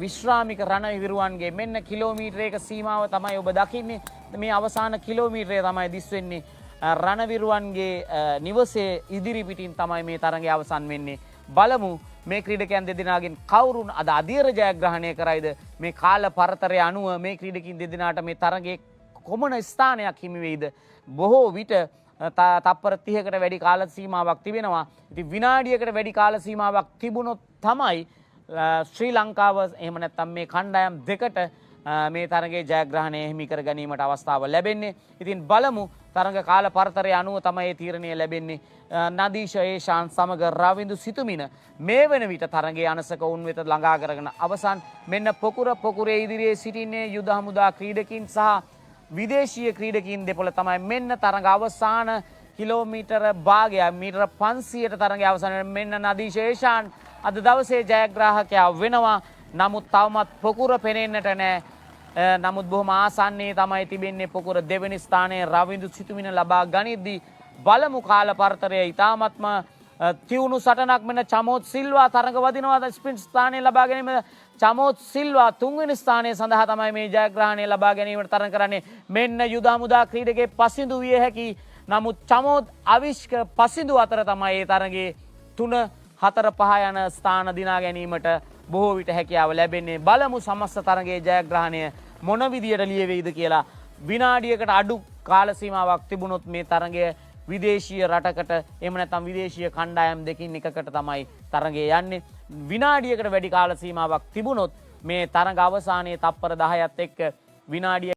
විශ්‍රාමික රණවිරුවන්ගේ මෙන්න කිලෝමීටරයක සීමාව තමයි ඔබ දකින්නේ. මේ අවසාන කිලෝමීටරය තමයි දිස් වෙන්නේ. රණවිරුවන්ගේ නිවසේ ඉදිරි පිටින් තමයි මේ තරඟය අවසන් වෙන්නේ. බලමු මේ ක්‍රීඩකයන් දෙදෙනාගෙන් කවුරුන් අද අධීර ජයග්‍රහණය කරයිද? මේ කාල පරතරය අනුව මේ ක්‍රීඩකින් දෙදෙනාට මේ තරඟයේ කොමන ස්ථානයක් හිමි වෙයිද? බොහෝ විට තප්පර 30කට වැඩි කාල සීමාවක් තිබෙනවා. ඉතින් විනාඩියකට වැඩි කාල සීමාවක් තිබුණොත් තමයි ශ්‍රී ලංකාව එහෙම නැත්නම් මේ කණ්ඩායම් දෙකට මේ තරගයේ ජයග්‍රහණය හිමි කර ගැනීමට අවස්ථාව ලැබෙන්නේ. ඉතින් බලමු තරග කාල පරතරය අනුව තමයි මේ තීරණය ලැබෙන්නේ. නදීෂ ඒෂාන් සමග රවින්දු සිතුමින මේ වෙන විට තරගයේ අනසක උන් වෙත ළඟා කරගෙන අවසන්. මෙන්න පොකුරේ ඉදිරියේ සිටින්නේ යුද හමුදා ක්‍රීඩකින් සහ විදේශීය ක්‍රීඩකින් දෙපොළ තමයි. මෙන්න තරග අවසාන කිලෝමීටර භාගය මීටර 500ට තරගය අවසන් වෙන මෙන්න නදීෂ ඒෂාන් අද දවසේ ජයග්‍රාහකයා වෙනවා. නමුත් තවමත් පොකුර පෙනෙන්නට නැහැ. නමුත් බොහොම ආසන්නයේ තමයි තිබෙන්නේ පොකුර. දෙවෙනි ස්ථානයේ රවින්දු සිතුමින ලබා ගනිද්දී බලමු කාල පරතරය ඉතාමත්ම තියුණු සටනක්. මෙන්න චමෝත් සිල්වා තරඟ වදිනවා ස්ප්‍රින්ට් ස්ථානය ලබා ගැනීම. චමෝත් සිල්වා තුන්වෙනි ස්ථානය සඳහා තමයි මේ ජයග්‍රහණය ලබා ගැනීමට තරඟ කරන්නේ. මෙන්න යුද හමුදා ක්‍රීඩකයේ පසිඳු විය හැකි. නමුත් චමෝත් අවිෂ්ක පසිඳු අතර තමයි මේ තරඟයේ 3, 4, 5 යන ස්ථාන දිනා ගැනීමට බොහෝ විට හැකියාව ලැබෙන්නේ. බලමු සමස්ත තරගයේ ජයග්‍රහණය මොන විදියට ලියවෙයිද කියලා. විනාඩියකට අඩු කාල සීමාවක් තිබුණොත් මේ තරගය විදේශීය රටකට එහෙම නැත්නම් විදේශීය කණ්ඩායම් දෙකින් එකකට තමයි තරගය යන්නේ. විනාඩියකට වැඩි කාල සීමාවක් තිබුණොත් මේ තරග අවසානයේ තප්පර 10ත් එක්ක විනාඩිය